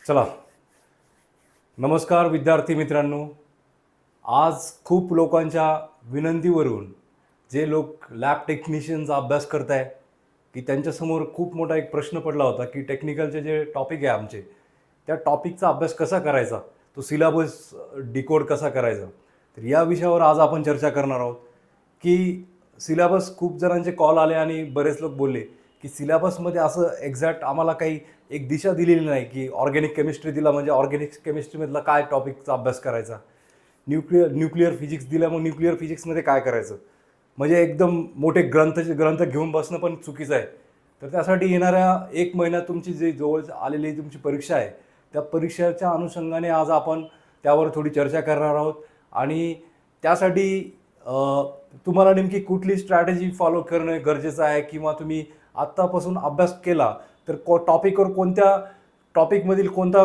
चला, नमस्कार विद्यार्थी मित्रांनो. आज खूप लोकांच्या विनंतीवरून जे लोक लॅब टेक्निशियनचा अभ्यास करत आहे की त्यांच्यासमोर खूप मोठा एक प्रश्न पडला होता की टेक्निकलचे जे टॉपिक आहे आमचे, त्या टॉपिकचा अभ्यास कसा करायचा, तो सिलेबस डिकोड कसा करायचा. तर या विषयावर आज आपण चर्चा करणार आहोत की सिलेबस खूप जणांचे कॉल आले आणि बरेच लोक बोलले की सिलेबसमध्ये असं एक्झॅक्ट आम्हाला काही एक दिशा दिलेली नाही की ऑर्गॅनिक केमिस्ट्री दिला म्हणजे ऑर्गॅनिक केमिस्ट्रीमधला काय टॉपिकचा अभ्यास करायचा, न्यूक्लिअर फिजिक्स दिला मग न्यूक्लिअर फिजिक्समध्ये काय करायचं. म्हणजे एकदम मोठे ग्रंथ घेऊन बसणं पण चुकीचं आहे. तर त्यासाठी येणाऱ्या 1 महिन्यात तुमची जी जवळ आलेली तुमची परीक्षा आहे, त्या परीक्षेच्या अनुषंगाने आज आपण त्यावर थोडी चर्चा करणार आहोत. आणि त्यासाठी तुम्हाला नेमकी कुठली स्ट्रॅटेजी फॉलो करणं गरजेचं आहे किंवा तुम्ही आत्तापासून अभ्यास केला तर टॉपिकवर कोणत्या टॉपिकमधील कोणता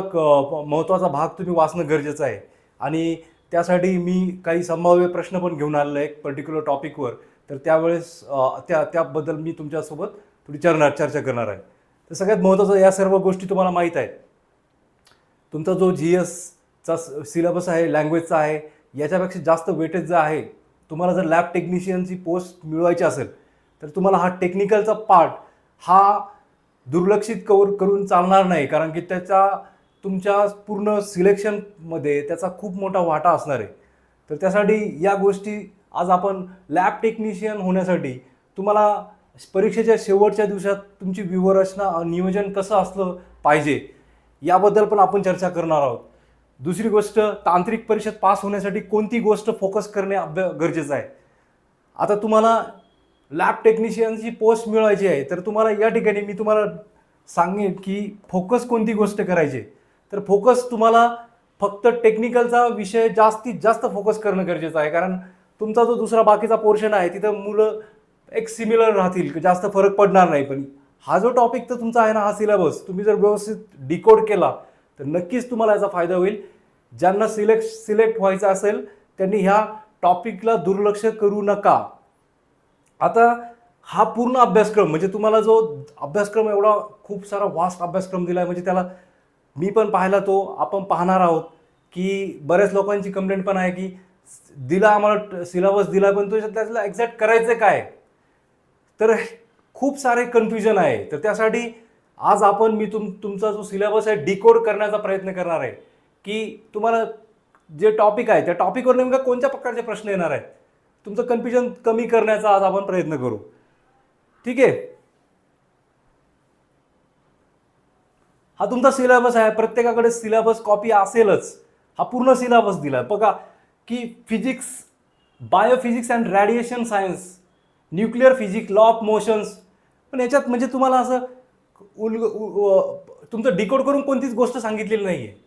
महत्त्वाचा भाग तुम्ही वाचणं गरजेचं आहे. आणि त्यासाठी मी काही संभाव्य प्रश्न पण घेऊन आलेलो आहे एक पर्टिक्युलर टॉपिकवर. तर त्यावेळेस त्याबद्दल मी तुमच्यासोबत थोडी चर्चा करणार आहे. तर सगळ्यात महत्त्वाचं, या सर्व गोष्टी तुम्हाला माहीत आहेत. तुमचा जो GSचा सिलेबस आहे, लँग्वेजचा आहे, याच्यापेक्षा जास्त वेटेज जे आहे, तुम्हाला जर लॅब टेक्निशियनची पोस्ट मिळवायची असेल तर तुम्हाला हा टेक्निकलचा पार्ट हा दुर्लक्षित करून चालणार नाही. कारण की तुमच्या पूर्ण सिलेक्शनमध्ये त्याचा खूप मोठा वाटा असणार आहे. तर त्यासाठी या गोष्टी आज आपण लॅब टेक्निशियन होण्यासाठी तुम्हाला परीक्षेच्या शेवटच्या दिवसात तुमची व्यूहरचना नियोजन कसं असलं पाहिजे याबद्दल पण आपण चर्चा करणार आहोत. दुसरी गोष्ट, तांत्रिक परीक्षेत पास होण्यासाठी कोणती गोष्ट फोकस करणे गरजेचं आहे. आता तुम्हाला लॅब टेक्निशियनची पोस्ट मिळवायची आहे तर तुम्हाला या ठिकाणी मी तुम्हाला सांगेन की फोकस कोणती गोष्ट करायची. तर फोकस तुम्हाला फक्त टेक्निकलचा विषय जास्तीत जास्त फोकस करणं गरजेचं आहे. कारण तुमचा जो दुसरा बाकीचा पोर्शन आहे तिथं मुलं एक सिमिलर राहतील, जास्त फरक पडणार नाही. पण हा जो टॉपिक तर तुमचा आहे ना, हा सिलेबस तुम्ही जर व्यवस्थित डिकोड केला तर नक्कीच तुम्हाला याचा फायदा होईल. ज्यांना सिलेक्ट व्हायचं असेल त्यांनी ह्या टॉपिकला दुर्लक्ष करू नका. आता हा पूर्ण अभ्यासक्रम म्हणजे तुम्हाला जो अभ्यासक्रम एवढा खूप सारा वास्ट अभ्यासक्रम दिला आहे, म्हणजे त्याला मी पण पाहिला, तो आपण पाहणार आहोत. की बऱ्याच लोकांची कंप्लेंट पण आहे की दिला आम्हाला सिलेबस दिला पण त्याला एक्झॅक्ट करायचं काय. तर खूप सारे कन्फ्युजन आहे. तर त्यासाठी आज मी तुमचा जो सिलेबस आहे डिकोड करण्याचा प्रयत्न करणार आहे की तुम्हाला जे टॉपिक आहे त्या टॉपिकवर नेमका कोणत्या प्रकारचे प्रश्न येणार आहेत, तुमचं कन्फ्युजन कमी करण्याचा आज आपण प्रयत्न करू. ठीक आहे. हा तुमचा सिलेबस आहे, प्रत्येकाकडे सिलेबस कॉपी असेलच. हा पूर्ण सिलेबस दिला बघा की physics, biophysics and radiation science, nuclear physics, law of motions. पण याच्यात म्हणजे तुम्हाला असं तुमचं डिकोड करून कोणतीच गोष्ट सांगितलेली नाही आहे.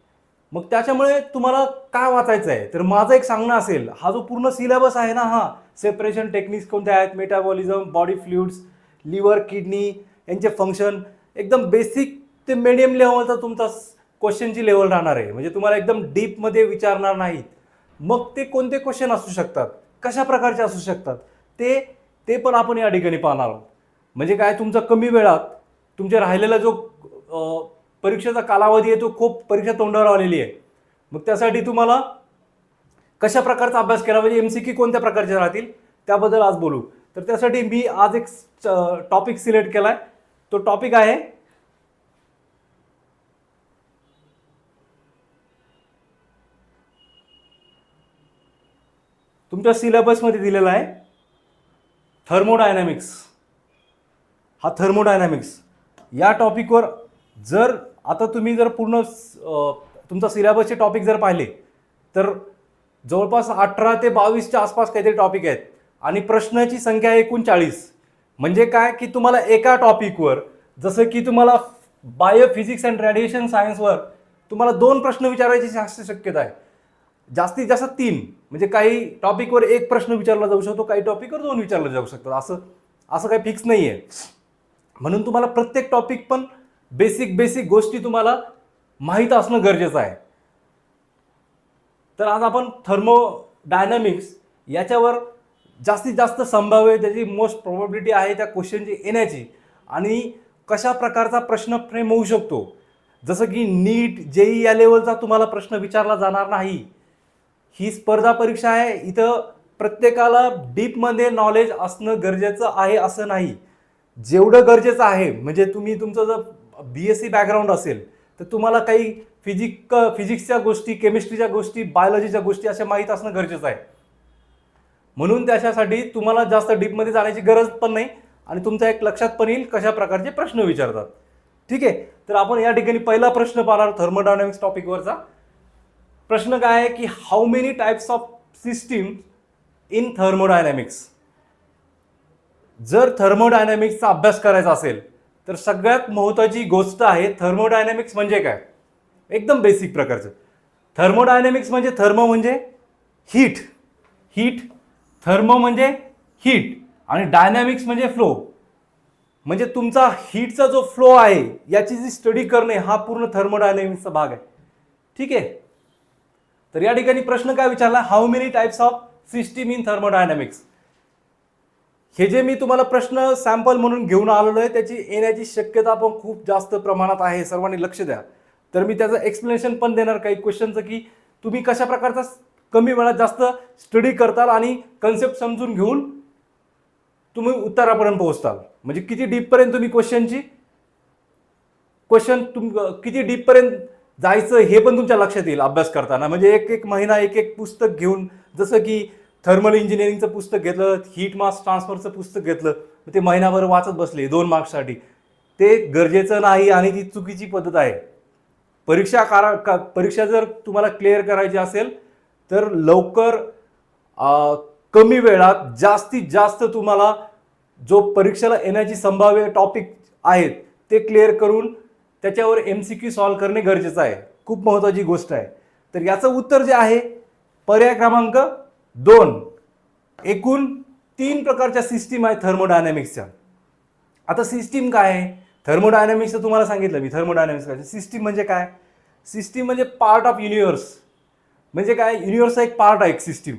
मग त्याच्यामुळे तुम्हाला काय वाचायचं आहे. तर माझं एक सांगणं असेल, हा जो पूर्ण सिलेबस आहे ना, हा सेपरेशन टेक्निक्स कोणत्या आहेत, metabolism, body fluids, liver, kidney यांचे फंक्शन, एकदम बेसिक ते मिडियम लेवलचा तुमचा क्वेश्चनची लेवल राहणार आहे. म्हणजे तुम्हाला एकदम डीपमध्ये विचारणार नाहीत. मग ते कोणते क्वेश्चन असू शकतात, कशा प्रकारचे असू शकतात, ते पण आपण या ठिकाणी पाहणार आहोत. म्हणजे काय, तुमचा कमी वेळात तुमच्या राहिलेला जो परीक्षेचा कालावधी आहे तो खूप परीक्षा तोंडावर आलेली आहे. मग त्यासाठी तुम्हाला कशा प्रकारचा अभ्यास केला म्हणजे MCQ कोणत्या प्रकारचे राहतील त्याबद्दल आज बोलू. तर त्यासाठी मी आज एक टॉपिक सिलेक्ट केलाय. तो टॉपिक आहे तुमच्या सिलेबसमध्ये दिलेला आहे थर्मोडायनॅमिक्स. हा थर्मोडायनॅमिक्स या टॉपिकवर जर आता तुम्ही जर पूर्ण तुमचा सिलेबसचे टॉपिक जर पाहिले तर जवळपास 18 ते 22च्या आसपास काहीतरी टॉपिक आहेत आणि प्रश्नाची संख्या आहे एकूण 40. म्हणजे काय की तुम्हाला एका टॉपिकवर, जसं की तुम्हाला बायोफिजिक्स अँड रेडिएशन सायन्सवर तुम्हाला 2 प्रश्न विचारायची जास्त शक्यता आहे, जास्तीत जास्त 3. म्हणजे काही टॉपिकवर 1 प्रश्न विचारला जाऊ शकतो, काही टॉपिकवर 2 विचारले जाऊ शकतात. असं काही फिक्स नाही आहे. म्हणून तुम्हाला प्रत्येक टॉपिक पण बेसिक गोष्टी तुम्हाला माहीत असणं गरजेचं आहे. तर आज आपण थर्मोडायनॅमिक्स याच्यावर जास्तीत जास्त संभाव्य, त्याची मोस्ट प्रोबॅबिलिटी आहे त्या क्वेश्चनची येण्याची आणि कशा प्रकारचा प्रश्न फ्रेम होऊ शकतो जसं की नीट जेई या लेवलचा तुम्हाला प्रश्न विचारला जाणार नाही. ही स्पर्धा परीक्षा आहे, इथं प्रत्येकाला डीपमध्ये नॉलेज असणं गरजेचं आहे असं नाही. जेवढं गरजेचं आहे, म्हणजे तुम्ही तुमचं जर BSc बॅकग्राऊंड असेल तर तुम्हाला काही फिजिक्सच्या गोष्टी, केमिस्ट्रीच्या गोष्टी, बायोलॉजीच्या गोष्टी अशा माहीत असणं गरजेचं आहे. म्हणून त्याच्यासाठी तुम्हाला जास्त डीपमध्ये जाण्याची गरज पण नाही आणि तुमच्या एक लक्षात पण येईल कशा प्रकारचे प्रश्न विचारतात. ठीक आहे, तर आपण या ठिकाणी पहिला प्रश्न पाहणार थर्मोडायनामिक्स टॉपिकवरचा. प्रश्न काय आहे की how many types of system in thermodynamics. जर थर्मोडायनामिक्सचा अभ्यास करायचा असेल तर सगळ्यात महत्त्वाची गोष्ट आहे थर्मोडायनामिक्स म्हणजे काय. एकदम बेसिक प्रकारचं. थर्मोडायनामिक्स म्हणजे थर्मो म्हणजे हीट, हीट, थर्मो म्हणजे हीट आणि डायनॅमिक्स म्हणजे फ्लो. म्हणजे तुमचा हीटचा जो फ्लो आहे याची जी स्टडी करणे हा पूर्ण थर्मोडायनॅमिक्सचा भाग आहे. ठीक आहे, तर या ठिकाणी प्रश्न काय विचारला, how many types of system in thermodynamics. हे जे मी तुम्हाला प्रश्न सॅम्पल म्हणून घेऊन आलेलो आहे त्याची येण्याची शक्यता पण खूप जास्त प्रमाणात आहे, सर्वांनी लक्ष द्या. तर मी त्याचं एक्सप्लेनेशन पण देणार काही क्वेश्चनचं की तुम्ही कशा प्रकारचा कमी वेळात जास्त स्टडी करताल आणि कन्सेप्ट समजून घेऊन तुम्ही उत्तरापर्यंत पोहोचताल. म्हणजे किती डीपपर्यंत तुम्ही किती डीपपर्यंत जायचं हे पण तुमच्या लक्षात येईल अभ्यास करताना. म्हणजे एक एक महिना एक एक पुस्तक घेऊन, जसं की थर्मल इंजिनिअरिंगचं पुस्तक घेतलं, हीट मास ट्रान्सफरचं पुस्तक घेतलं, ते महिनाभर वाचत बसले 2 मार्क्ससाठी, ते गरजेचं नाही आणि ती चुकीची पद्धत आहे. परीक्षा जर तुम्हाला क्लिअर करायची असेल तर लवकर कमी वेळात जास्तीत जास्त तुम्हाला जो परीक्षेला येण्याची संभाव्य टॉपिक आहेत ते क्लिअर करून त्याच्यावर MCQ सॉल्व्ह करणे गरजेचं आहे. खूप महत्त्वाची गोष्ट आहे. तर याचं उत्तर जे आहे पर्याय क्रमांक 2. एकूण 3 प्रकारच्या सिस्टीम आहेत थर्मोडायनॅमिक्सच्या. आता सिस्टीम काय आहे, थर्मोडायनॅमिक्सचं तुम्हाला सांगितलं मी. थर्मोडायनॅमिक्स काय, सिस्टीम म्हणजे काय, सिस्टीम म्हणजे पार्ट ऑफ युनिव्हर्स. म्हणजे काय, युनिव्हर्सचा एक पार्ट आहे एक सिस्टीम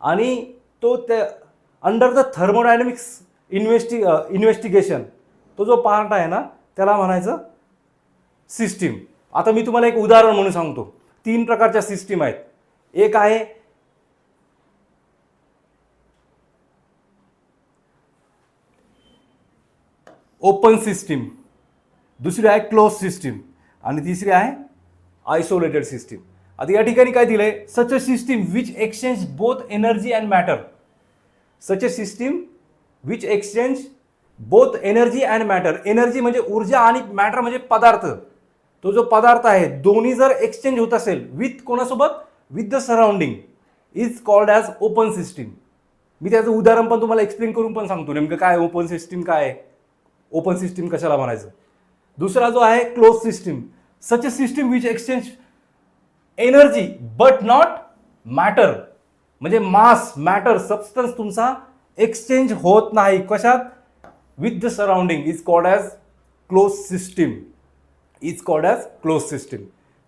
आणि तो त्या अंडर द थर्मोडायनॅमिक्स इन्व्हेस्टिगेशन तो जो पार्ट आहे ना त्याला म्हणायचं सिस्टीम. आता मी तुम्हाला एक उदाहरण म्हणून सांगतो. 3 प्रकारच्या सिस्टीम आहेत. एक आहे ओपन सिस्टीम, दुसरी आहे क्लोज सिस्टीम आणि तिसरी आहे आयसोलेटेड सिस्टीम. आता या ठिकाणी काय दिलंय, such a system which exchange both energy and matter. Such a system which exchange both energy and matter. Energy म्हणजे ऊर्जा आणि मॅटर म्हणजे पदार्थ. तो जो पदार्थ आहे दोन्ही जर एक्सचेंज होत असेल विथ कोणासोबत, with the surrounding, is called as open system. मी त्याचं उदाहरण पण तुम्हाला एक्सप्लेन करून पण सांगतो नेमकं काय ओपन सिस्टीम काय आहे, ओपन सिस्टीम कशाला म्हणायचं. दुसरा जो आहे close system. Such a system which exchange energy but not matter. म्हणजे मास, मॅटर, सबस्टन्स तुमचा एक्सचेंज होत नाही कशात, with the surrounding, is called as close system, is called as close system.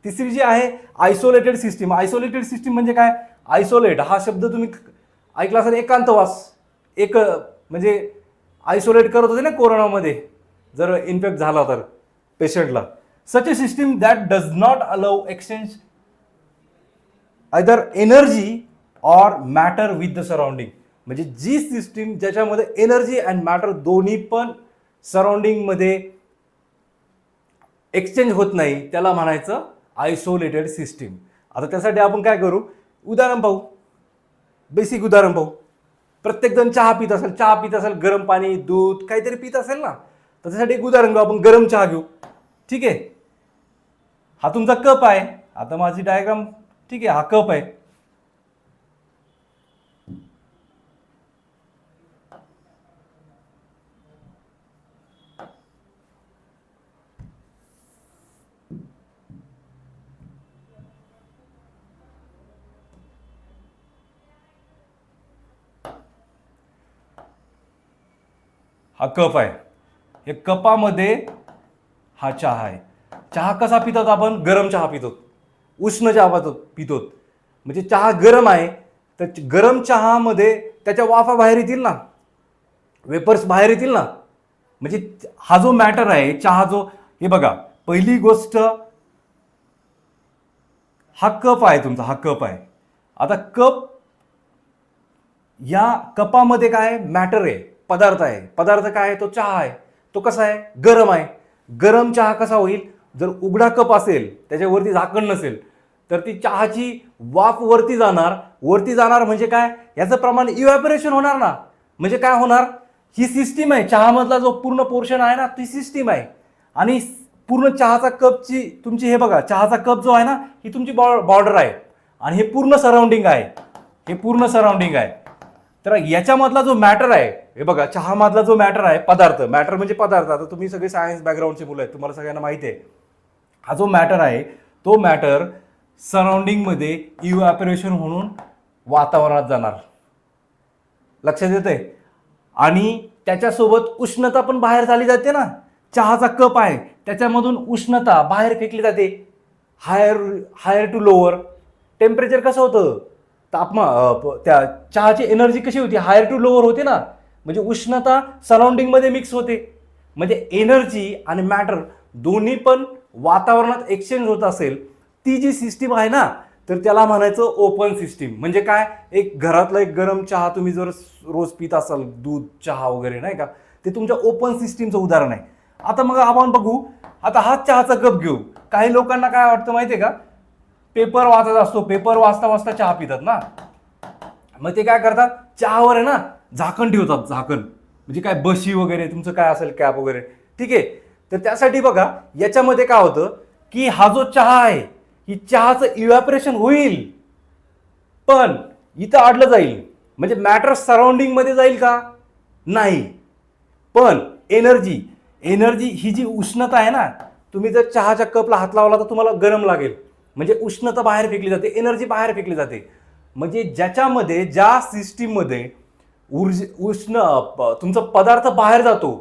तिसरी जी आहे आयसोलेटेड सिस्टीम. आयसोलेटेड सिस्टीम म्हणजे काय, isolate हा शब्द तुम्ही ऐकला असेल, एकांतवास. एक म्हणजे आयसोलेट करत होते ना कोरोनामध्ये जर इन्फेक्ट झाला तर पेशंटला. Such a system that does not allow exchange either energy or matter with the surrounding. म्हणजे जी सिस्टीम ज्याच्यामध्ये एनर्जी अँड मॅटर दोन्ही पण सराउंडिंगमध्ये एक्सचेंज होत नाही त्याला म्हणायचं आयसोलेटेड सिस्टीम. आता त्यासाठी आपण काय करू, उदाहरण पाहू, बेसिक उदाहरण पाहू. प्रत्येकजण चहा पित असेल, गरम पाणी, दूध काहीतरी पित असेल ना, तर त्यासाठी एक उदाहरण घेऊ आपण, गरम चहा घेऊ. ठीक आहे, हा तुमचा कप आहे. आता माझी डायग्राम, ठीक आहे, हा कप आहे. हा कप आहे. हे कपामध्ये हा चहा आहे. चहा कसा पितात आपण, गरम चहा पितो, उष्ण चहा पितो. म्हणजे चहा गरम आहे तर गरम चहामध्ये त्याच्या वाफा बाहेर येतील ना, वेपर्स बाहेर येतील ना. म्हणजे हा जो मॅटर आहे चहा जो, हे बघा पहिली गोष्ट, हा कप आहे तुमचा, हा कप आहे. आता कप, या कपामध्ये काय आहे? मॅटर आहे, पदार्थ आहे. पदार्थ काय आहे? तो चहा आहे. तो कसा आहे? गरम आहे. गरम चहा कसा होईल? जर उघडा कप असेल, त्याच्यावरती झाकण नसेल, तर ती चहाची वाफ वरती जाणार. वरती जाणार म्हणजे काय? याचं प्रमाण इव्हॅपोरेशन होणार ना. म्हणजे काय होणार? ही सिस्टीम आहे, चहामधला जो पूर्ण पोर्शन आहे ना, ती सिस्टीम आहे. आणि पूर्ण चहाचा कपची तुमची, हे बघा, चहाचा कप जो आहे ना, ही तुमची बॉर्डर आहे. आणि हे पूर्ण सराउंडिंग आहे, हे पूर्ण सराउंडिंग आहे. तर याच्यामधला जो मॅटर आहे, हे बघा, चहामधला जो मॅटर आहे, पदार्थ, मॅटर म्हणजे पदार्थ. आता तुम्ही सगळे सायन्स बॅकग्राऊंडचे मुलं आहेत, तुम्हाला सगळ्यांना माहिती आहे. हा जो मॅटर आहे, तो मॅटर सराउंडिंगमध्ये इव्हॅपोरेशन होऊन वातावरणात जाणार. लक्षात येतंय? आणि त्याच्यासोबत उष्णता पण बाहेर झाली जाते ना. चहाचा कप आहे, त्याच्यामधून उष्णता बाहेर फेकली जाते. Higher to lower. टेम्परेचर कसं होतं? त्या चहाची एनर्जी कशी होती? हायर टू लोअर होते ना. म्हणजे उष्णता सराउंडिंगमध्ये मिक्स होते. म्हणजे एनर्जी आणि मॅटर दोन्ही पण वातावरणात एक्सचेंज होत असेल, ती जी सिस्टीम आहे ना, तर त्याला म्हणायचं ओपन सिस्टीम. म्हणजे काय? एक घरातला एक गरम चहा तुम्ही जर रोज पित असाल, दूध, चहा वगैरे, नाही का, ते तुमच्या ओपन सिस्टीमचं उदाहरण आहे. आता मग आपण बघू, आता हा चहाचा कप घेऊ. काही लोकांना काय वाटतं माहितीये का? पेपर वाचत असतो, पेपर वाचता वाचता चहा पितात ना. मग ते काय करतात? चहावर आहे ना झाकण ठेवतात, झाकण. म्हणजे काय, बशी वगैरे, तुमचं काय असेल, कॅप वगैरे, ठीक आहे. तर त्यासाठी बघा, याच्यामध्ये काय होतं की हा जो चहा आहे, ही चहाचं इव्हॅपोरेशन होईल, पण इथं अडलं जाईल. म्हणजे मॅटर सराउंडिंग मध्ये जाईल का? नाही. पण एनर्जी ही जी उष्णता आहे ना, तुम्ही जर चहाच्या कपला हात लावला तर तुम्हाला गरम लागेल. म्हणजे उष्णता बाहेर फेकली जाते, एनर्जी बाहेर फेकली जाते. म्हणजे ज्याच्यामध्ये, ज्या सिस्टीममध्ये तुमचा पदार्थ बाहेर जातो,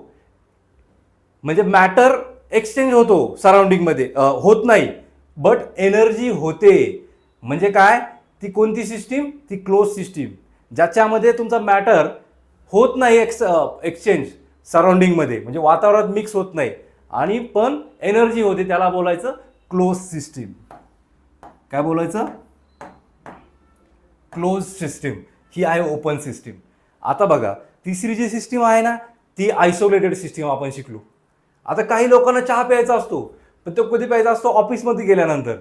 म्हणजे मॅटर एक्सचेंज होतो सराउंडिंगमध्ये, होत नाही, बट एनर्जी होते. म्हणजे काय? ती कोणती सिस्टीम? ती क्लोज सिस्टीम. ज्याच्यामध्ये तुमचा मॅटर होत नाही एक्सचेंज सराउंडिंगमध्ये, म्हणजे वातावरणात मिक्स होत नाही, आणि पण एनर्जी होते, त्याला बोलायचं क्लोज सिस्टीम. काय बोलायचं? Close system. ही आहे ओपन सिस्टीम. आता बघा, तिसरी जी सिस्टीम आहे ना, ती आयसोलेटेड सिस्टीम आपण शिकलो. आता काही लोकांना चहा प्यायचा असतो, पण तो कधी प्यायचा असतो? ऑफिसमध्ये गेल्यानंतर.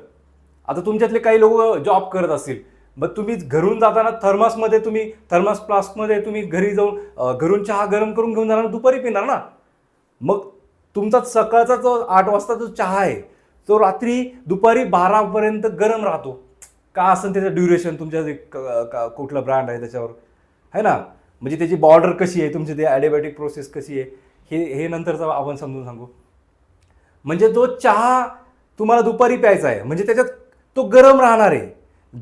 आता तुमच्यातले काही लोक जॉब करत असतील, मग तुम्ही घरून जाताना थर्मास फ्लास्कमध्ये तुम्ही घरी जाऊन घरून चहा गरम करून घेऊन जाणार, दुपारी पिणार ना. मग तुमचा सकाळचा जो 8 वाजता जो चहा आहे, तो रात्री दुपारी 12पर्यंत गरम राहतो. का असेल त्याचं ड्युरेशन, तुमच्या कुठला ब्रँड आहे त्याच्यावर, है ना. म्हणजे त्याची बॉर्डर कशी आहे, तुमची ते ॲडिबॅटिक प्रोसेस कशी आहे, हे नंतरचा आपण समजून सांगू. म्हणजे तो चहा तुम्हाला दुपारी प्यायचा आहे, म्हणजे त्याच्यात तो गरम राहणार आहे.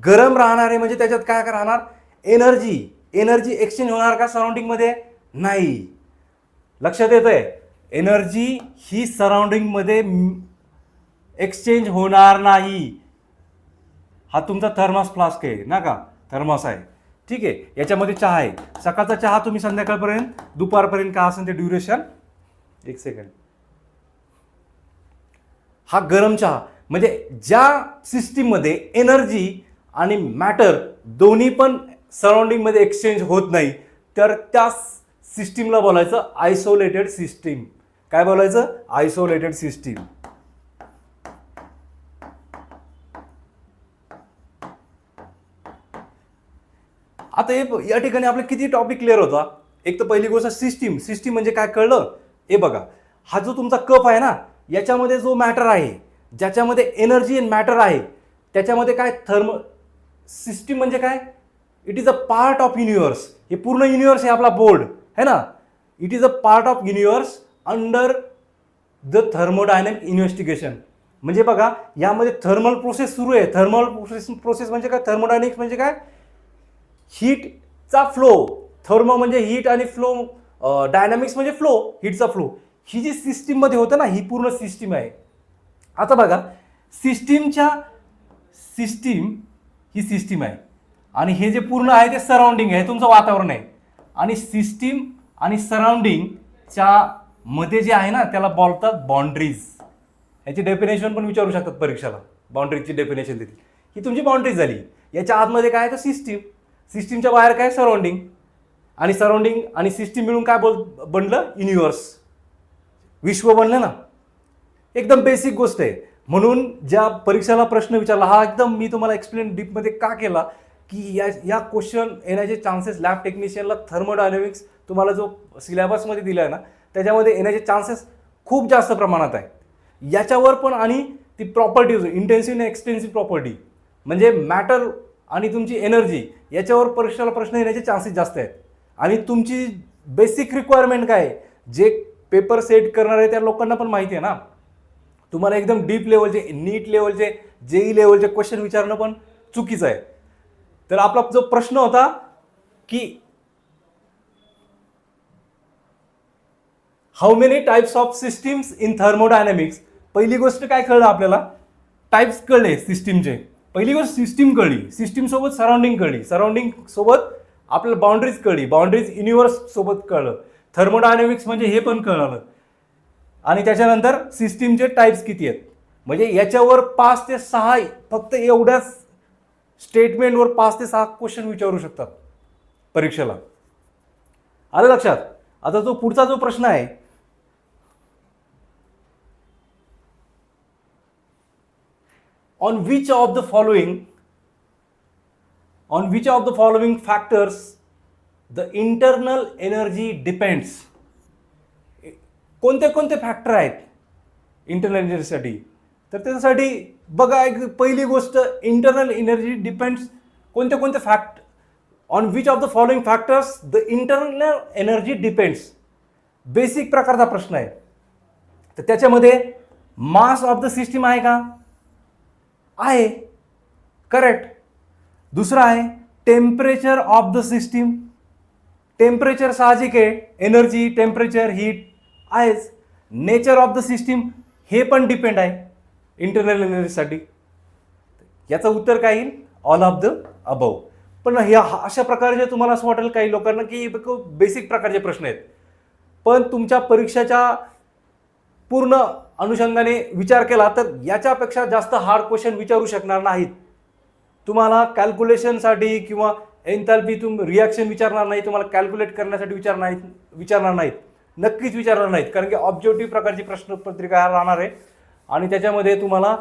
गरम राहणार आहे म्हणजे त्याच्यात काय राहणार? एनर्जी एक्सचेंज होणार का सराउंडिंगमध्ये? नाही. लक्षात येतंय? एनर्जी ही सराउंडिंगमध्ये एक्सचेंज होणार नाही. हा तुमचा थर्मास फ्लास्क आहे ना, का थर्मास आहे, ठीक आहे. याच्यामध्ये चहा आहे. सकाळचा चहा तुम्ही संध्याकाळपर्यंत, दुपारपर्यंत काय असेल ते ड्युरेशन. एक सेकंड. हा गरम चहा. म्हणजे ज्या सिस्टीममध्ये एनर्जी आणि मॅटर दोन्ही पण सराउंडिंगमध्ये एक्सचेंज होत नाही, तर त्या सिस्टीमला बोलायचं आयसोलेटेड सिस्टीम. काय बोलायचं? Isolated system. आता या ठिकाणी आपले किती टॉपिक क्लिअर होता. एक तर पहिली गोष्ट सिस्टीम म्हणजे काय कळलं. हे बघा, हा जो तुमचा कप आहे ना, याच्यामध्ये जो मॅटर आहे, ज्याच्यामध्ये एनर्जी अँड मॅटर आहे, त्याच्यामध्ये काय सिस्टीम म्हणजे काय? It is a part of universe. हे पूर्ण युनिव्हर्स आहे आपला बोर्ड, है ना. It is a part of universe under the thermodynamic investigation. म्हणजे बघा, यामध्ये थर्मल प्रोसेस सुरू आहे. थर्मल प्रोसेस म्हणजे काय? थर्मोडायनॅमिक्स म्हणजे काय? हीटचा फ्लो. थर्मो म्हणजे हीट आणि फ्लो, डायनामिक्स म्हणजे फ्लो, हीटचा फ्लो. ही जी सिस्टीममध्ये होतं ना, ही पूर्ण सिस्टीम आहे. आता बघा, सिस्टीम ही सिस्टीम आहे, आणि हे जे पूर्ण आहे ते सराउंडिंग आहे, तुमचं वातावरण आहे. आणि सिस्टीम आणि सराउंडिंगच्या मध्ये जे आहे ना, त्याला बोलतात बाउंड्रीज, याची डेफिनेशन पण विचारू शकतात परीक्षेला. बाउंड्रीची डेफिनेशन देतील. ही तुमची बाउंड्री झाली. याच्या आतमध्ये काय तर सिस्टीम, सिस्टीमच्या बाहेर काय सराउंडिंग, आणि सराउंडिंग आणि सिस्टीम मिळून काय बनलं, युनिव्हर्स, विश्व बनलं ना. एकदम बेसिक गोष्ट आहे. म्हणून ज्या परीक्षेला प्रश्न विचारला हा एकदम मी तुम्हाला एक्सप्लेन डीपमध्ये का केला, की या क्वेश्चन येण्याचे चान्सेस लॅब टेक्निशियनला थर्मोडायनॅमिक्स तुम्हाला जो सिलेबसमध्ये दिला आहे ना त्याच्यामध्ये येण्याचे चान्सेस खूप जास्त प्रमाणात आहे. याच्यावर पण आणि ती प्रॉपर्टीज इंटेन्सिव्ह आणि एक्सटेन्सिव्ह प्रॉपर्टी म्हणजे मॅटर आणि तुमची एनर्जी याच्यावर परीक्षेला प्रश्न येण्याचे चान्सेस जास्त आहेत. आणि तुमची बेसिक रिक्वायरमेंट काय आहे, जे पेपर सेट करणार आहे त्या लोकांना पण माहिती आहे ना. तुम्हाला एकदम डीप लेवलचे, नीट लेवलचे, जेई लेवलचे क्वेश्चन विचारणं पण चुकीचं आहे. तर आपला जो प्रश्न होता की how many types of systems in thermodynamics. पहिली गोष्ट काय कळलं आपल्याला, टाइप्स कळले सिस्टीमचे. पहिली गोष्ट सिस्टीम कळली, सिस्टीम सोबत सराउंडिंग कळली, सराउंडिंग सोबत आपल्याला बाउंड्रीज कळली, बाउंड्रीज युनिव्हर्स सोबत कळलं, थर्मोडायनॅमिक्स म्हणजे हे पण कळलं. आणि त्याच्यानंतर सिस्टीमचे टाइप्स किती आहेत, म्हणजे याच्यावर 5 ते 6 फक्त एवढ्याच स्टेटमेंटवर 5 ते 6 क्वेश्चन विचारू शकतात परीक्षेला. आलं लक्षात. आता जो पुढचा जो प्रश्न आहे, on which of the following factors the internal energy depends. कोणते कोणते फॅक्टर आहेत इंटरनल एनर्जीसाठी, तर त्याच्यासाठी बघा एक पहिली गोष्ट इंटरनल एनर्जी डिपेंड्स. कोणते कोणते fact, on which of the following factors the internal energy depends. Basic प्रकारचा प्रश्न आहे. तर त्याच्यामध्ये मास ऑफ द सिस्टीम आहे का, आहे, करेक्ट. दुसरा आहे temperature of the system. Temperature साहजिक आहे, एनर्जी, टेम्परेचर, हीट आहेच. नेचर ऑफ द सिस्टीम हे पण डिपेंड आहे इंटरनल एनर्जीसाठी. याचं उत्तर काय येईल, ऑल ऑफ द अबव. पण ह्या अशा प्रकारचे तुम्हाला असं वाटेल काही लोकांना की बेसिक प्रकारचे प्रश्न आहेत, पण तुमच्या परीक्षेच्या पूर्ण अनुषंगाने विचार केला तर याच्यापेक्षा जास्त हार्ड क्वेश्चन विचारू शकणार नाहीत. तुम्हाला कॅल्क्युलेशनसाठी किंवा एन्थॅल्पी रिॲक्शन विचारणार नाही, तुम्हाला कॅल्क्युलेट करण्यासाठी विचारणार नाहीत, नक्कीच विचारणार नाहीत. कारण की ऑब्जेक्टिव्ह प्रकारची प्रश्नपत्रिका राहणार आहे आणि त्याच्यामध्ये तुम्हाला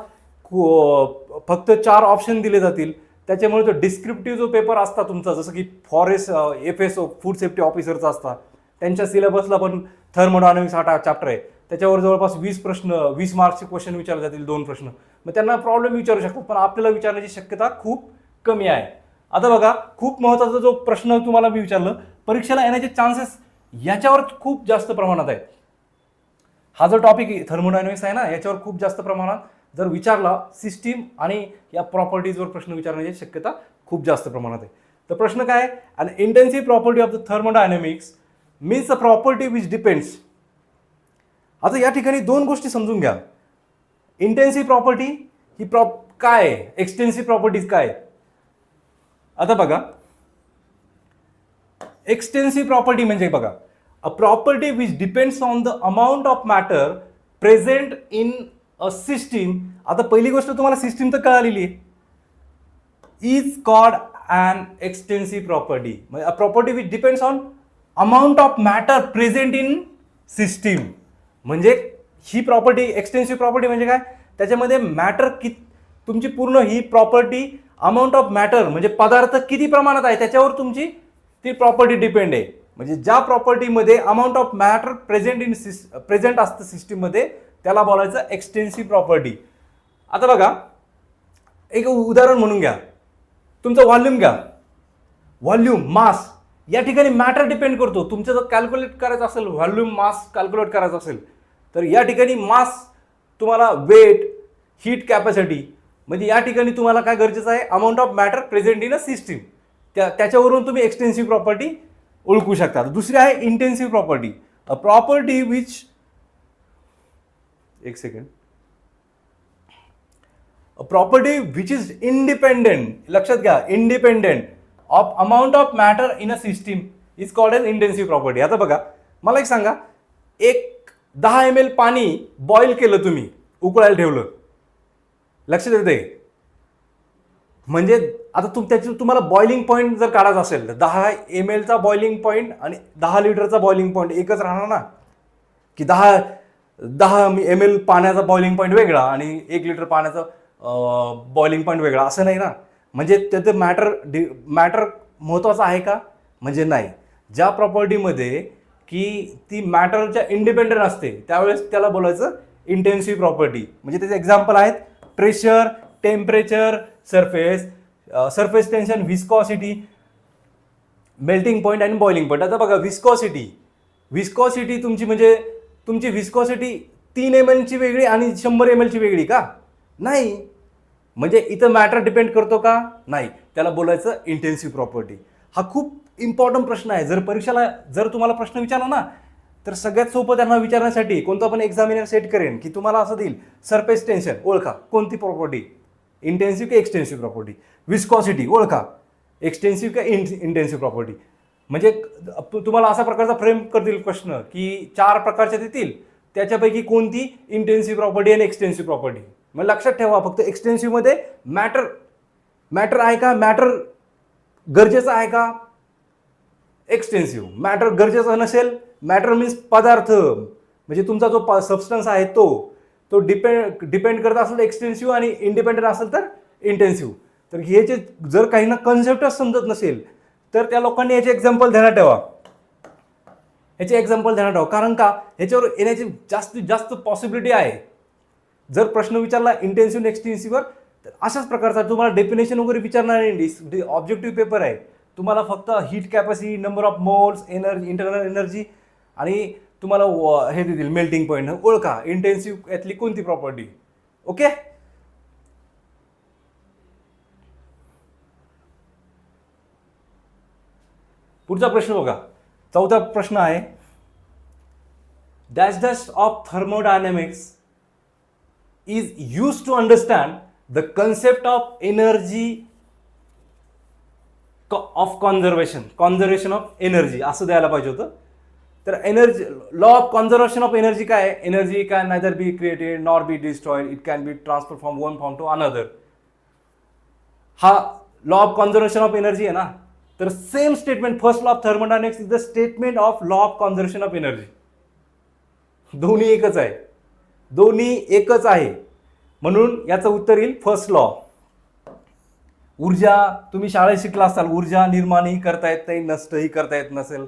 फक्त 4 ऑप्शन दिले जातील. त्याच्यामुळे तो डिस्क्रिप्टिव्ह जो पेपर असता तुमचा, जसं की फॉरेस्ट FSO फूड सेफ्टी ऑफिसरचा असता, त्यांच्या सिलेबसला पण थर्मोडायनॅमिक्स हा चॅप्टर आहे. त्याच्यावर जवळपास 20 मार्क्सचे क्वेश्चन विचारले जातील, 2 प्रश्न. मग त्यांना प्रॉब्लेम विचारू शकतात, पण आपल्याला विचारण्याची शक्यता खूप कमी आहे. आता बघा, खूप महत्त्वाचा जो प्रश्न तुम्हाला मी विचारलं, परीक्षेला येण्याचे चान्सेस याच्यावर खूप जास्त प्रमाणात आहेत. हा जो टॉपिक थर्मोडायनॅमिक्स आहे ना, याच्यावर खूप जास्त प्रमाणात जर विचारला सिस्टीम आणि या प्रॉपर्टीजवर प्रश्न विचारण्याची शक्यता खूप जास्त प्रमाणात आहे. तर प्रश्न काय, an intensive property of the thermodynamics means a property which depends. आता या ठिकाणी 2 गोष्टी समजून घ्या. इंटेन्सिव्ह प्रॉपर्टी ही काय आहे, एक्सटेन्सिव्ह प्रॉपर्टीज काय. आता बघा, एक्सटेन्सिव्ह प्रॉपर्टी म्हणजे बघा, a property which depends on the amount of matter present in a system. आता पहिली गोष्ट तुम्हाला सिस्टीम तर कळालेली आहे, is called an extensive property. म्हणजे a property which depends on amount of matter present in system. म्हणजे ही प्रॉपर्टी एक्सटेन्सिव्ह प्रॉपर्टी म्हणजे काय, त्याच्यामध्ये मॅटर तुमची पूर्ण ही प्रॉपर्टी अमाऊंट ऑफ मॅटर म्हणजे पदार्थ किती प्रमाणात आहे त्याच्यावर तुमची ती प्रॉपर्टी डिपेंड आहे. म्हणजे ज्या प्रॉपर्टीमध्ये अमाऊंट ऑफ मॅटर प्रेझेंट असतं सिस्टीममध्ये त्याला बोलायचं एक्सटेन्सिव्ह प्रॉपर्टी. आता बघा, एक उदाहरण म्हणून घ्या, तुमचं व्हॉल्यूम घ्या. व्हॉल्यूम, मास, या ठिकाणी मॅटर डिपेंड करतो. तुमचं जर कॅल्क्युलेट करायचं असेल, व्हॉल्यूम मास कॅल्क्युलेट करायचं असेल, तर या ठिकाणी मास तुम्हाला वेट, हीट कॅपॅसिटी, म्हणजे या ठिकाणी तुम्हाला काय गरजेचं आहे, amount of matter present in a system. त्याच्यावरून तुम्ही एक्सटेन्सिव्ह प्रॉपर्टी ओळखू शकता. दुसरी आहे intensive property. A property which, एक second, a property which is independent, लक्षात घ्या, independent of amount of matter in a system is called as intensive property. आता बघा, मला एक सांगा, एक 10 ml पाणी बॉईल केलं तुम्ही, उकळायला ठेवलं. लक्षात येते. म्हणजे आता तुम्हाला बॉइलिंग पॉईंट जर काढायचा असेल तर 10 ml चा बॉइलिंग पॉईंट आणि 10 लिटरचा बॉइलिंग पॉईंट एकच राहणार ना, की 10 ml पाण्याचा बॉइलिंग पॉईंट वेगळा आणि 1 लिटर पाण्याचा बॉइलिंग पॉईंट वेगळा, असं नाही ना. म्हणजे त्याचं मॅटर महत्त्वाचं आहे का? म्हणजे नाही. ज्या प्रॉपर्टीमध्ये की ती मॅटरच्या इंडिपेंडंट असते त्यावेळेस त्याला बोलायचं इंटेन्सिव्ह प्रॉपर्टी. म्हणजे त्याचे एक्झाम्पल आहेत pressure, temperature, surface tension, viscosity, melting point आणि बॉइलिंग पॉईंट. आता बघा विस्कॉसिटी तुमची विस्कॉसिटी 3 ml ची वेगळी आणि 100 ml ची वेगळी का? नाही. म्हणजे इथं मॅटर डिपेंड करतो का? नाही. त्याला बोलायचं इंटेन्सिव्ह प्रॉपर्टी. हा खूप इम्पॉर्टंट प्रश्न आहे. जर तुम्हाला प्रश्न विचारला ना तर सगळ्यात सोपं त्यांना विचारण्यासाठी कोणता पण एक्झामिनर सेट करेन की तुम्हाला असं देईल सरफेस टेन्शन ओळखा, कोणती प्रॉपर्टी, इंटेन्सिव्ह का एक्सटेन्सिव्ह प्रॉपर्टी. विस्कॉसिटी ओळखा, एक्सटेन्सिव्ह का इंटेन्सिव्ह प्रॉपर्टी. म्हणजे तुम्हाला असा प्रकारचा फ्रेम करतील प्रश्न की 4 प्रकारच्या देतील, त्याच्यापैकी कोणती इंटेन्सिव्ह प्रॉपर्टी आणि एक्सटेन्सिव्ह प्रॉपर्टी. मग लक्षात ठेवा फक्त एक्सटेन्सिव्हमध्ये मॅटर आहे का, मॅटर गरजेचं आहे का. एक्सटेन्सिव्ह मॅटर गरजेचं नसेल, मॅटर मीन्स पदार्थ, म्हणजे तुमचा जो सबस्टन्स आहे तो डिपेंड करत असेल एक्सटेन्सिव्ह आणि इंडिपेंडंट असेल तर इंटेन्सिव्ह. तर ह्याचे जर काहींना कन्सेप्टच समजत नसेल तर त्या लोकांनी याचे एक्झाम्पल ध्यानात ठेवा. कारण का ह्याच्यावर येण्याची जास्तीत जास्त पॉसिबिलिटी आहे. जर प्रश्न विचारला इंटेन्सिव्ह एक्सटेन्सिव्हवर तर अशाच प्रकारचा तुम्हाला डेफिनेशन वगैरे विचारणार नाही. ऑब्जेक्टिव्ह पेपर आहे. तुम्हाला फक्त heat capacity, number of moles, energy, internal energy आणि तुम्हाला हे देतील मेल्टिंग पॉईंट. ओळखा इंटेन्सिव्ह यातली कोणती प्रॉपर्टी. ओके. पुढचा प्रश्न बघा. 4था प्रश्न आहे dash of thermodynamics is used to understand the concept of energy of conservation of energy असं द्यायला पाहिजे होतं. तर energy law of conservation of energy काय आहे? Energy can neither be created nor be destroyed, it can be transfer from one form to another. हा law of conservation of energy आहे ना. तर same statement first law of thermodynamics is the statement of law of conservation of energy. दोन्ही एकच आहे. म्हणून याचं उत्तर येईल फर्स्ट लॉ. ऊर्जा तुम्ही शाळेत शिकला असाल, ऊर्जा निर्माणही करता येत नाही, नष्टही करता येत नसेल.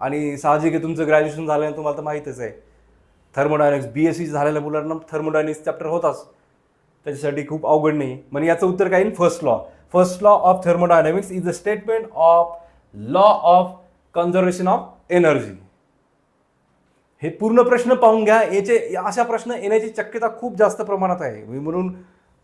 आणि साहजिक आहे तुमचं ग्रॅज्युएशन झाल्यानं तुम्हाला तर माहीतच आहे थर्मोडायनॅमिक्स. BSc झालेल्या मुलांना थर्मोडायनॅमिक्स चॅप्टर होताच, त्याच्यासाठी खूप अवघड नाही. म्हणजे याचं उत्तर काय येईल first law. First law of thermodynamics is the statement of law of conservation of energy. हे पूर्ण प्रश्न पाहून घ्या. अशा प्रश्न येण्याची शक्यता खूप जास्त प्रमाणात आहे. म्हणून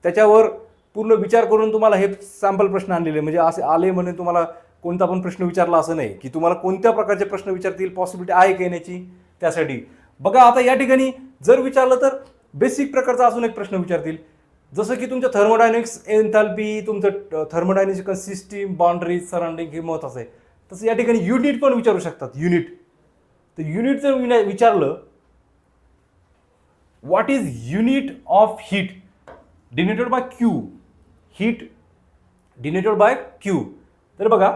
त्याच्यावर पूर्ण विचार करून तुम्हाला हे सॅम्पल प्रश्न आणलेले. म्हणजे असे आले म्हणून तुम्हाला कोणता पण प्रश्न विचारला असं नाही की तुम्हाला कोणत्या प्रकारचे प्रश्न विचारतील, पॉसिबिलिटी आहे का येण्याची. त्यासाठी बघा आता या ठिकाणी जर विचारलं तर बेसिक प्रकारचा अजून एक प्रश्न विचारतील. जसं की तुमच्या थर्मोडायनॅमिक्स एन्थॅल्पी, तुमचं थर्मोडायनॅमिक्स सिस्टीम, बाउंड्रीज, सराउंडिंग हे महत्त्वाचं आहे. तसं या ठिकाणी युनिट पण विचारू शकतात. तर युनिट जर विचारलं what is unit of heat denoted by Q, heat denoted by Q. तर बघा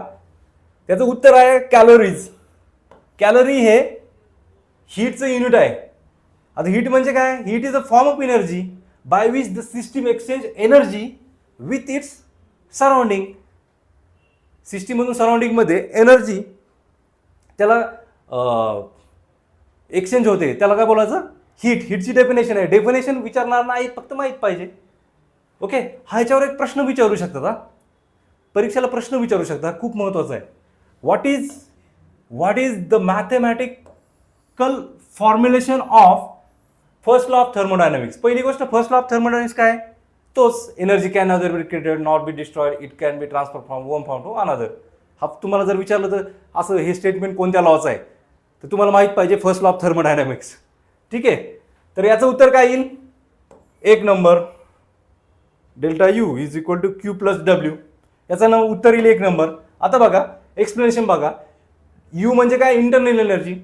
त्याचं उत्तर आहे कॅलरीज. कॅलरी हे हीटचं युनिट आहे. आता हीट म्हणजे काय? Heat is a form of energy by which the system exchange energy with its surrounding. सिस्टीममधून सराउंडिंगमध्ये एनर्जी त्याला एक्सचेंज होते, त्याला काय बोलायचं? हीटची डेफिनेशन आहे. डेफिनेशन विचारणार नाही, फक्त माहीत पाहिजे. ओके. हा याच्यावर एक प्रश्न विचारू शकतात. हा परीक्षेला प्रश्न विचारू शकता, खूप महत्त्वाचं आहे. What is the mathematical formulation of first law of thermodynamics. पहिली गोष्ट फर्स्ट लॉ ऑफ थर्मोडायनॅमिक्स काय? तोच energy can not be created not be destroyed, it can be transfer from one form to another. हा तुम्हाला जर विचारलं तर असं हे स्टेटमेंट कोणत्या लॉचं आहे तर तुम्हाला माहीत पाहिजे फर्स्ट लॉ ऑफ थर्मोडायनॅमिक्स. ठीक आहे. तर याचं उत्तर काय येईल? 1 number delta U is equal to Q plus W. याचं उत्तर येईल 1 नंबर. आता बघा एक्सप्लेनेशन बघा. यू म्हणजे काय? Internal energy.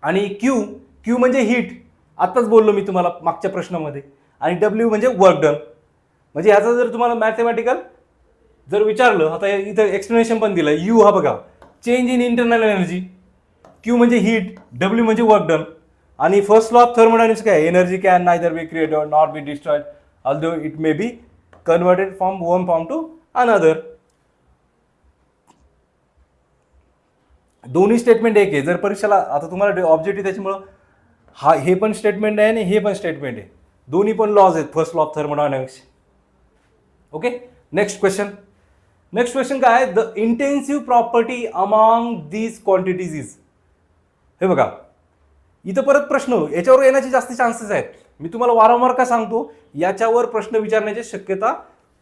आणि क्यू म्हणजे हीट. आत्ताच बोललो मी तुम्हाला मागच्या प्रश्नामध्ये. आणि डब्ल्यू म्हणजे वर्क डन. म्हणजे ह्याचा जर तुम्हाला मॅथमॅटिकल जर विचारलं, आता इथं एक्सप्लेनेशन पण दिलं. यू हा बघा change in internal energy, Q म्हणजे हीट, डब्ल्यू म्हणजे वर्क डन. आणि फर्स्ट लॉ ऑफ थर्मोडायनामिक्स काय, energy can neither be created not be destroyed although it may be converted from one form to another. दोन्ही statement एक आहे. जर परीक्षेला आता तुम्हाला ऑब्जेक्टिव्ह त्याच्यामुळं हा हे पण स्टेटमेंट आहे आणि हे पण स्टेटमेंट आहे. दोन्ही पण लॉज आहेत first law of thermodynamics. Okay, next question. Next question काय आहे, the intensive property among these quantities is. हे बघा इथं परत प्रश्न याच्यावर येण्याचे जास्त चान्सेस आहेत. मी तुम्हाला वारंवार का सांगतो, याच्यावर प्रश्न विचारण्याची शक्यता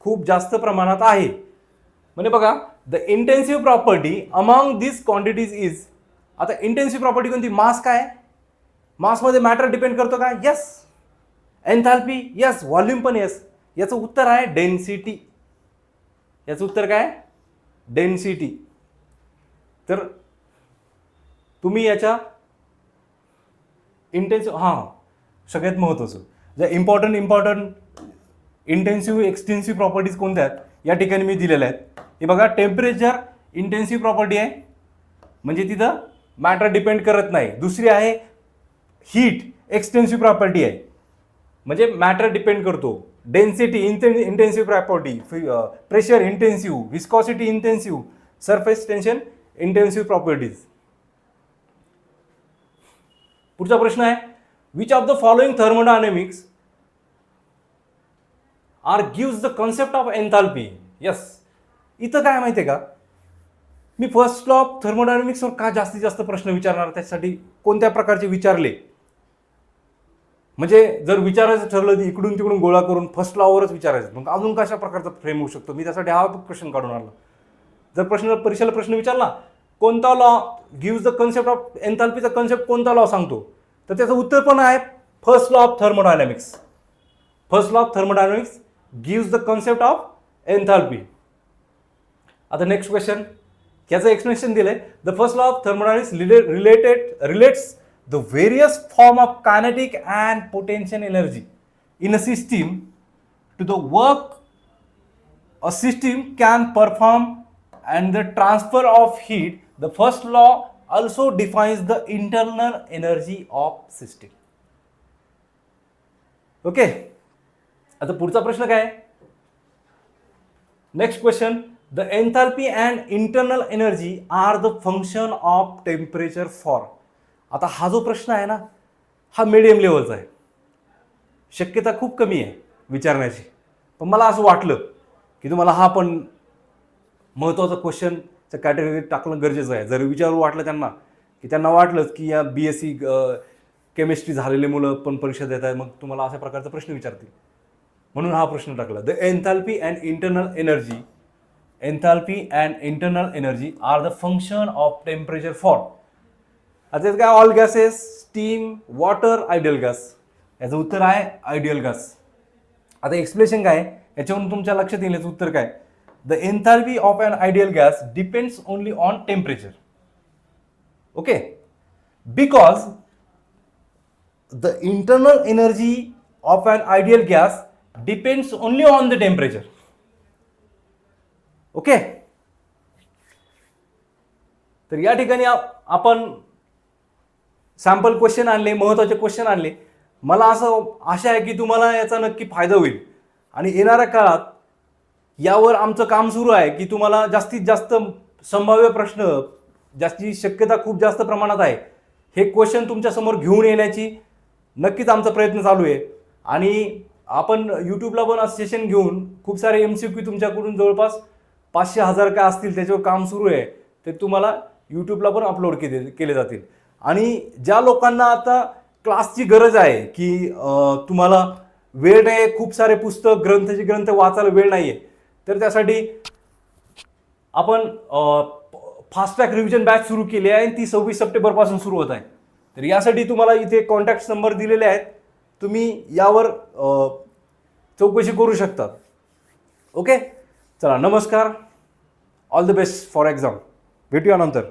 खूप जास्त प्रमाणात आहे. म्हणजे बघा the intensive property among this quantities is. आता इंटेन्सिव्ह प्रॉपर्टी कोणती, मास काय, मासमध्ये मॅटर डिपेंड करतो का, यस. एन्थॅल्पी यस, व्हॉल्यूम पण यस. याचं उत्तर आहे डेन्सिटी. याचं उत्तर काय, डेन्सिटी. तर तुम्ही याच्या इंटेन्सिव्ह सगळ्यात महत्त्वाचं ज्या इम्पॉर्टंट इंटेन्सिव्ह एक्सटेन्सिव्ह प्रॉपर्टीज कोणत्या आहेत या ठिकाणी मी दिलेल्या आहेत. हे बघा टेम्परेचर इंटेन्सिव्ह प्रॉपर्टी आहे, म्हणजे तिथं मॅटर डिपेंड करत नाही. दुसरी आहे हीट एक्सटेन्सिव्ह प्रॉपर्टी आहे, म्हणजे मॅटर डिपेंड करतो. Density intensive property, pressure intensive, viscosity intensive, surface tension intensive properties. पुढचा प्रश्न आहे, which of the following thermodynamics are gives the concept of enthalpy. Yes, इथं काय माहिती आहे का, मी फर्स्ट लॉ ऑफ थर्मोडायनेमिक्सवर का जास्तीत जास्त प्रश्न विचारणार, त्यासाठी कोणत्या प्रकारचे विचारले. म्हणजे जर विचारायचं ठरलं तर इकडून तिकडून गोळा करून फर्स्ट लॉवरच विचारायचं, मग अजून कशा प्रकारचा फ्रेम होऊ शकतो, मी त्यासाठी हा क्वेश्चन काढून आणला. जर परीक्षेला प्रश्न विचारला कोणता law gives the concept of एन्थॅल्पीचा कन्सेप्ट कोणता लॉ सांगतो, तर त्याचं उत्तर पण आहे first law of thermodynamics. First law of thermodynamics gives the concept of enthalpy. आता नेक्स्ट क्वेश्चन, याचं एक्सप्लेनेशन दिलंय. The first law of thermodynamics relates the various form of kinetic and potential energy in a system to the work a system can perform and the transfer of heat. The first law also defines the internal energy of system. Okay, आता पुढचा प्रश्न काय, next question, the enthalpy and internal energy are the function of temperature for. आता हा जो प्रश्न आहे ना, हा मिडियम लेवलचा आहे, शक्यता खूप कमी आहे विचारण्याची. पण मला असं वाटलं की तुम्हाला हा पण महत्त्वाचा क्वेश्चनच्या कॅटेगरीत टाकणं गरजेचं आहे. जर विचारू वाटलं त्यांना, की त्यांना वाटलंच की या BSc केमिस्ट्री झालेले मुलं पण परीक्षा देत आहे, मग तुम्हाला अशा प्रकारचा प्रश्न विचारतील, म्हणून हा प्रश्न टाकला. The enthalpy and internal energy, enthalpy and internal energy are the function of temperature for. आता काय, all gases, steam, water, ideal gas. याचं उत्तर आहे आयडियल गॅस. आता एक्सप्लेनेशन काय याच्यावरून तुमच्या लक्षात येईल याचं उत्तर काय, the enthalpy of an ideal gas depends only on temperature. Okay, because the internal energy of an ideal gas depends only on the temperature. Okay, तर या ठिकाणी आपण सॅम्पल क्वेश्चन आणले, महत्त्वाचे क्वेश्चन आणले. मला असं आशा आहे की तुम्हाला याचा नक्की फायदा होईल आणि येणाऱ्या काळात यावर आमचं काम सुरू आहे की तुम्हाला जास्तीत जास्त संभाव्य प्रश्न, ज्याची शक्यता खूप जास्त प्रमाणात आहे, हे क्वेश्चन तुमच्यासमोर घेऊन येण्याची नक्कीच आमचा प्रयत्न चालू आहे. आणि आपण यूट्यूबला पण सेशन घेऊन खूप सारे MCQ तुमच्याकडून जवळपास 500-1000 काय असतील त्याच्यावर काम सुरू आहे, ते तुम्हाला यूट्यूबला पण अपलोड केले जातील. आणि ज्या लोकांना आता क्लासची गरज आहे की तुम्हाला वेळ नाही, खूप सारे पुस्तक ग्रंथ वाचायला वेळ नाही आहे, तर त्यासाठी आपण फास्ट ट्रॅक रिव्हिजन बॅच सुरू केली आहे आणि ती 26 सप्टेंबरपासून सुरू होत आहे. तर यासाठी तुम्हाला इथे कॉन्टॅक्ट नंबर दिलेले आहेत, तुम्ही यावर चौकशी करू शकता. ओके, चला नमस्कार, all the best for exam. भेटूया नंतर.